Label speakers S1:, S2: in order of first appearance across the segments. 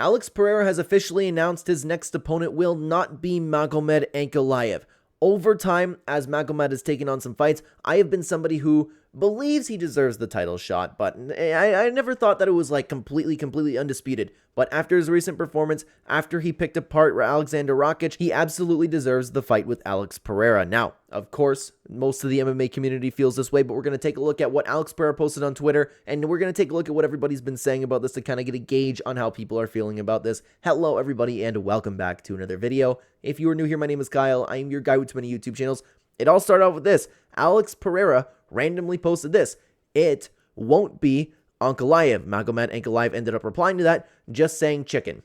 S1: Alex Pereira has officially announced his next opponent will not be Magomed Ankalaev. Over time, as Magomed has taken on some fights, I have been somebody who believes he deserves the title shot, but I never thought that it was like completely undisputed. But after his recent performance, after he picked apart Alexander Rakic, he absolutely deserves the fight with Alex Pereira. Now, of course, most of the MMA community feels this way, but we're going to take a look at what Alex Pereira posted on Twitter, and we're going to take a look at what everybody's been saying about this to kind of get a gauge on how people are feeling about this. Hello, everybody, and welcome back to another video. If you are new here, my name is Kyle. I am your guy with too many YouTube channels. It all started off with this. Alex Pereira randomly posted this. It won't be Ankalaev. Magomed Ankalaev ended up replying to that, just saying chicken.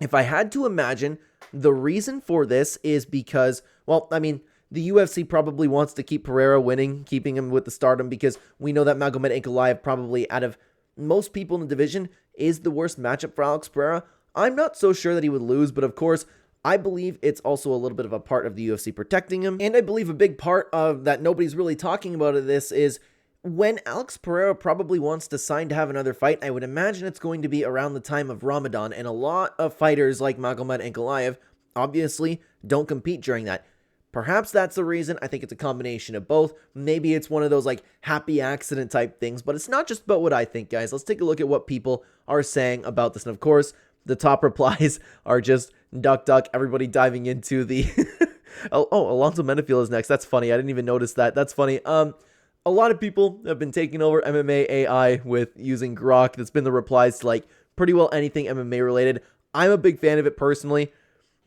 S1: If I had to imagine, the reason for this is because, well, I mean, the UFC probably wants to keep Pereira winning, keeping him with the stardom, because we know that Magomed Ankalaev probably, out of most people in the division, is the worst matchup for Alex Pereira. I'm not so sure that he would lose, but of course, I believe it's also a little bit of a part of the UFC protecting him. And I believe a big part of that nobody's really talking about of this is when Alex Pereira probably wants to sign to have another fight, I would imagine it's going to be around the time of Ramadan. And a lot of fighters like Magomed Ankalaev obviously don't compete during that. Perhaps that's the reason. I think it's a combination of both. Maybe it's one of those like happy accident type things, but it's not just about what I think, guys. Let's take a look at what people are saying about this. And of course, the top replies are just duck, everybody diving into the... oh, Alonzo Menefiel is next. That's funny. I didn't even notice that. That's funny. A lot of people have been taking over MMA AI with using Grok. That's been the replies to like pretty well anything MMA related. I'm a big fan of it personally.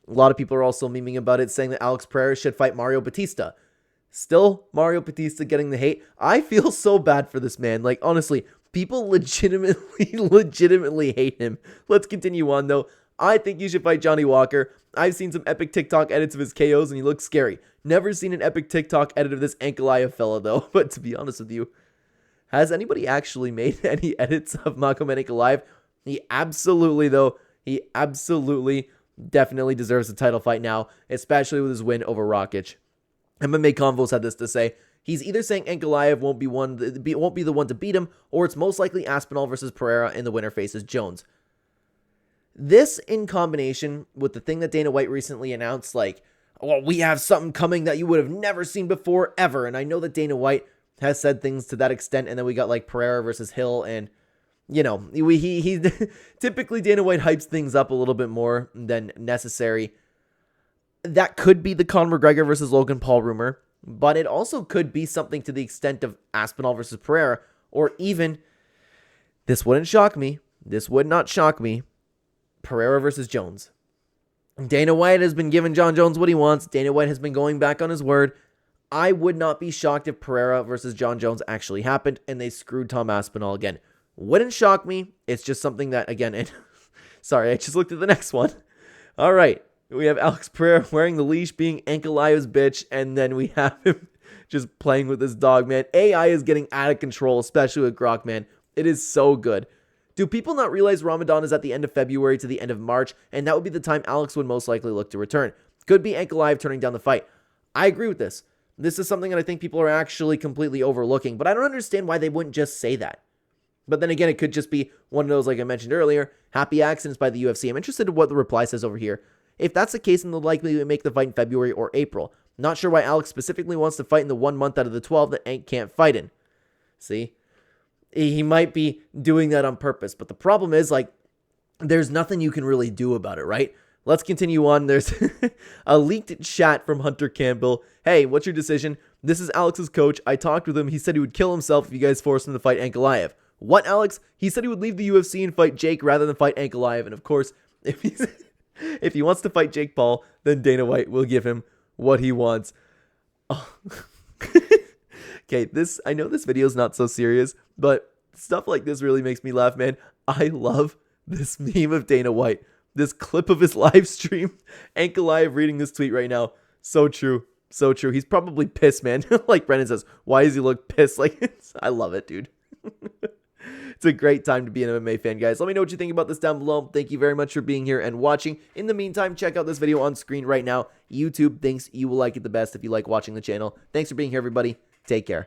S1: A lot of people are also memeing about it, saying that Alex Pereira should fight Mario Batista. Still, Mario Batista getting the hate. I feel so bad for this man. Like, honestly, people legitimately hate him. Let's continue on, though. I think you should fight Johnny Walker. I've seen some epic TikTok edits of his KOs, and he looks scary. Never seen an epic TikTok edit of this Ankalaev fella, though. But to be honest with you, has anybody actually made any edits of Magomed Ankalaev? He absolutely definitely deserves a title fight now, especially with his win over Rakic. MMA Convos had this to say. He's either saying Ankalaev won't be the one to beat him, or it's most likely Aspinall versus Pereira, and the winner faces Jones. This in combination with the thing that Dana White recently announced, like, well, we have something coming that you would have never seen before, ever. And I know that Dana White has said things to that extent, and then we got like Pereira versus Hill, and you know, he typically Dana White hypes things up a little bit more than necessary. That could be the Conor McGregor versus Logan Paul rumor, but it also could be something to the extent of Aspinall versus Pereira, or even, this wouldn't shock me, this would not shock me, Pereira versus Jones. Dana White has been giving John Jones what he wants. Dana White has been going back on his word. I would not be shocked if Pereira versus John Jones actually happened and they screwed Tom Aspinall again. Wouldn't shock me. It's just something that, again, sorry, I just looked at the next one. All right. We have Alex Pereira wearing the leash, being Ankalaev's bitch, and then we have him just playing with his dog, man. AI is getting out of control, especially with Grok, man. It is so good. Do people not realize Ramadan is at the end of February to the end of March, and that would be the time Alex would most likely look to return? Could be Ankalaev turning down the fight. I agree with this. This is something that I think people are actually completely overlooking, but I don't understand why they wouldn't just say that. But then again, it could just be one of those, like I mentioned earlier, happy accidents by the UFC. I'm interested in what the reply says over here. If that's the case, then they'll likely make the fight in February or April. Not sure why Alex specifically wants to fight in the 1 month out of the 12 that Ank can't fight in. See? He might be doing that on purpose, but the problem is, like, there's nothing you can really do about it, right? Let's continue on. There's a leaked chat from Hunter Campbell. Hey, what's your decision? This is Alex's coach. I talked with him. He said he would kill himself if you guys forced him to fight Ankalaev. What, Alex? He said he would leave the UFC and fight Jake rather than fight Ankalaev. And of course, if he wants to fight Jake Paul, then Dana White will give him what he wants. Oh. Okay, I know this video is not so serious, but stuff like this really makes me laugh, man. I love this meme of Dana White. This clip of his live stream. Ankalaev reading this tweet right now. So true. So true. He's probably pissed, man. Like Brennan says, why does he look pissed? Like, I love it, dude. It's a great time to be an MMA fan, guys. Let me know what you think about this down below. Thank you very much for being here and watching. In the meantime, check out this video on screen right now. YouTube thinks you will like it the best if you like watching the channel. Thanks for being here, everybody. Take care.